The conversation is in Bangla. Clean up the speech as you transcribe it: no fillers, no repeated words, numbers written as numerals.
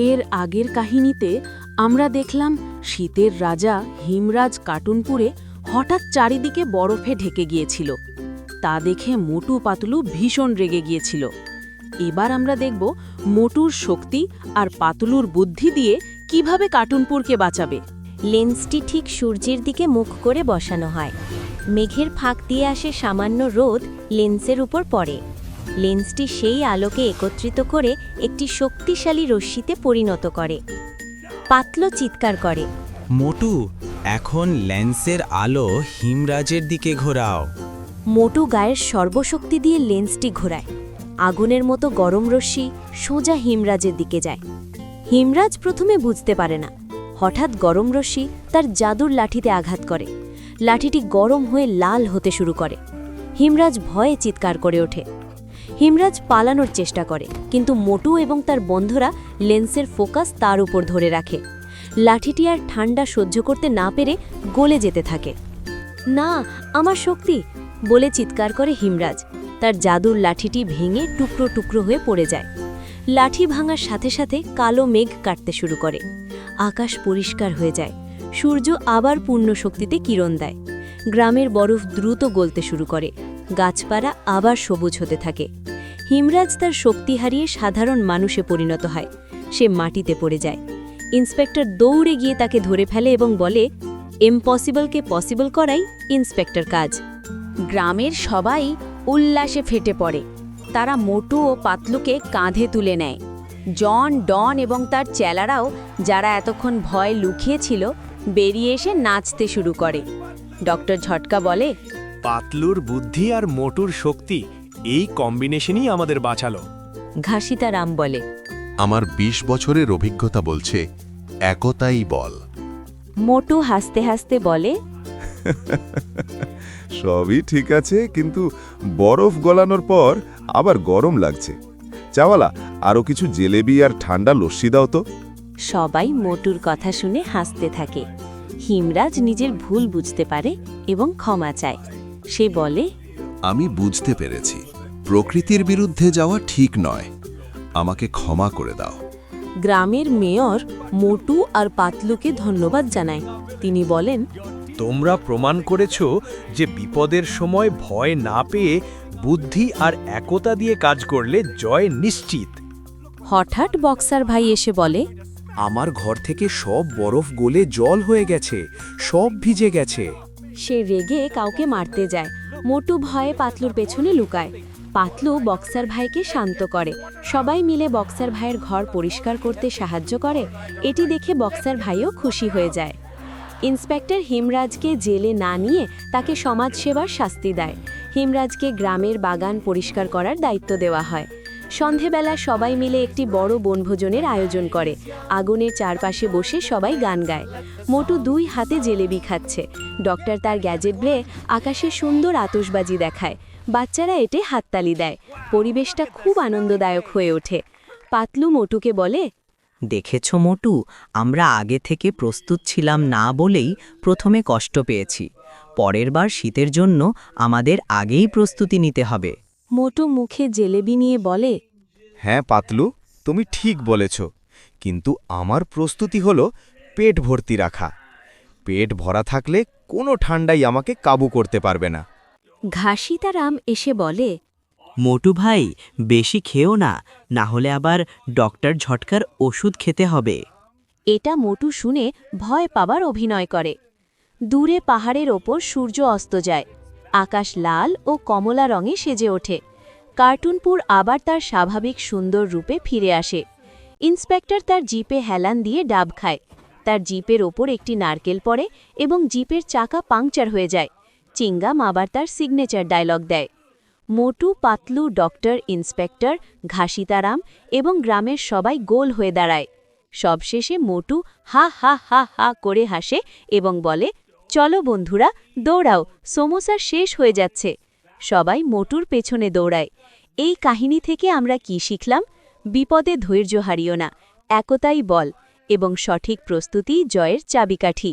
এর আগের কাহিনীতে আমরা দেখলাম শীতের রাজা হিমরাজ কাটুনপুরে হঠাৎ চারিদিকে বরফে ঢেকে গিয়েছিল। তা দেখে মোটু পাতলু ভীষণ রেগে গিয়েছিল। এবার আমরা দেখব মোটুর শক্তি আর পাতলুর বুদ্ধি দিয়ে কিভাবে কাটুনপুরকে বাঁচাবে। লেন্সটি ঠিক সূর্যের দিকে মুখ করে বসানো হয়। মেঘের ফাঁক দিয়ে আসে সামান্য রোদ লেন্সের উপর পড়ে। লেন্সটি সেই আলোকে একত্রিত করে একটি শক্তিশালী রশ্মিতে পরিণত করে। পাতলু চিৎকার করে, মোটু, এখন লেন্সের আলো হিমরাজের দিকে ঘোরাও। মোটু গায়ের সর্বশক্তি দিয়ে লেন্সটি ঘোরায়। আগুনের মতো গরম রশ্মি সোজা হিমরাজের দিকে যায়। হিমরাজ প্রথমে বুঝতে পারে না। হঠাৎ গরম রশ্মি তার জাদুর লাঠিতে আঘাত করে। লাঠিটি গরম হয়ে লাল হতে শুরু করে। হিমরাজ ভয়ে চিৎকার করে ওঠে। হিমরাজ পালানোর চেষ্টা করে, কিন্তু মোটু এবং তার বন্ধুরা লেন্সের ফোকাস তার উপর ধরে রাখে। লাঠিটি আর ঠান্ডা সহ্য করতে না পেরে গলে যেতে থাকে। না, আমার শক্তি বলে চিৎকার করে হিমরাজ। তার জাদুর লাঠিটি ভেঙে টুকরো টুকরো হয়ে পড়ে যায়। লাঠি ভাঙার সাথে সাথে কালো মেঘ কাটতে শুরু করে। আকাশ পরিষ্কার হয়ে যায়। সূর্য আবার পূর্ণ শক্তিতে কিরণ দেয়। গ্রামের বরফ দ্রুত গলতে শুরু করে। গাছপালা আবার সবুজ হতে থাকে। হিমরাজ তার শক্তি হারিয়ে সাধারণ মানুষে পরিণত হয়। সে মাটিতে পড়ে যায়। ইন্সপেক্টর দৌড়ে গিয়ে তাকে ধরে ফেলে এবং বলে, ইম্পসিবলকে পসিবল করাই ইন্সপেক্টর কাজ। গ্রামের সবাই উল্লাসে ফেটে পড়ে। তারা মোটু ও পাতলুকে কাঁধে তুলে নেয়। জন, ডন এবং তার চেলারাও, যারা এতক্ষণ ভয় লুকিয়েছিল, বেরিয়ে এসে নাচতে শুরু করে। ডক্টর ঝটকা বলে, পাতলুর বুদ্ধি আর মোটুর শক্তি, এই কম্বিনেশনই আমাদের বাঁচালো। ঘাসিতারাম বলে, আমার ২০ বছরের অভিজ্ঞতা বলছে একতাই বল। মোটু হাসতে হাসতে বলে, সবই ঠিক আছে, কিন্তু বরফ গলানোর পর আবার গরম লাগছে। চাওয়ালা, আরও কিছু জেলেবি আর ঠান্ডা লস্যি দাও তো। সবাই মোটুর কথা শুনে হাসতে থাকে। হিমরাজ নিজের ভুল বুঝতে পারে এবং ক্ষমা চায়। সে বলে, আমি বুঝতে পেরেছি, প্রকৃতির বিরুদ্ধে যাওয়া ঠিক নয়। আমাকে ক্ষমা করে দাও। গ্রামের মেয়র মোটু আর পাতলুকে ধন্যবাদ জানায়। তিনি বলেন, তোমরা প্রমাণ করেছ যে বিপদের সময় ভয় না পেয়ে বুদ্ধি আর একতা দিয়ে কাজ করলে জয় নিশ্চিত। হঠাৎ বক্সার ভাই এসে বলে, আমার ঘর থেকে সব বরফ গলে জল হয়ে গেছে, সব ভিজে গেছে। সে রেগে কাউকে মারতে যায়। মোটু ভয়ে পাতলুর পেছনে লুকায়। পাতলু বক্সার ভাইকে শান্ত করে। সবাই মিলে বক্সার ভাইয়ের ঘর পরিষ্কার করতে সাহায্য করে। এটি দেখে বক্সার ভাইও খুশি হয়ে যায়। ইন্সপেক্টর হিমরাজকে জেলে না নিয়ে তাকে সমাজসেবার শাস্তি দেয়। হিমরাজকে গ্রামের বাগান পরিষ্কার করার দায়িত্ব দেওয়া হয়। সন্ধেবেলা সবাই মিলে একটি বড় বনভোজনের আয়োজন করে। আগুনের চারপাশে বসে সবাই গান গায়। মোটু 2 হাতে জেলেবি খাচ্ছে। ডক্টর তার গ্যাজেট দিয়ে আকাশে সুন্দর আতশবাজি দেখায়। বাচ্চারা এতে হাততালি দেয়। পরিবেশটা খুব আনন্দদায়ক হয়ে ওঠে। পাতলু মোটুকে বলে, দেখেছ মোটু, আমরা আগে থেকে প্রস্তুত ছিলাম না বলেই প্রথমে কষ্ট পেয়েছি। পরের বার শীতের জন্য আমাদের আগেই প্রস্তুতি নিতে হবে। মোটু মুখে জেলেবি নিয়ে বলে, হ্যাঁ পাতলু, তুমি ঠিক বলেছ, কিন্তু আমার প্রস্তুতি হলো পেট ভর্তি রাখা। পেট ভরা থাকলে কোনো ঠান্ডাই আমাকে কাবু করতে পারবে না। ঘাসিতারাম এসে বলে, মোটু ভাই, বেশি খেও না, না হলে আবার ডক্টর ঝটকার ওষুধ খেতে হবে। এটা মোটু শুনে ভয় পাবার অভিনয় করে। দূরে পাহাড়ের ওপর সূর্য অস্ত যায়। আকাশ লাল ও কমলা রঙে সেজে ওঠে। কার্টুনপুর আবার তার স্বাভাবিক সুন্দর রূপে ফিরে আসে। ইন্সপেক্টর তার জিপে হেলান দিয়ে ডাব খায়। তার জিপের ওপর একটি নারকেল পড়ে এবং জিপের চাকা পাংচার হয়ে যায়। চিঙ্গাম আবার তার সিগনেচার ডায়লগ দেয়। মোটু, পাতলু, ডক্টর, ইন্সপেক্টর, ঘাসিতারাম এবং গ্রামের সবাই গোল হয়ে দাঁড়ায়। সবশেষে মোটু হা হা হা হা করে হাসে এবং বলে, চলো বন্ধুরা, দৌড়াও, সমোসা শেষ হয়ে যাচ্ছে। সবাই মোটুর পেছনে দৌড়ায়। এই কাহিনী থেকে আমরা কি শিখলাম? বিপদে ধৈর্য হারিও না, একতাই বল এবং সঠিক প্রস্তুতি জয়ের চাবিকাঠি।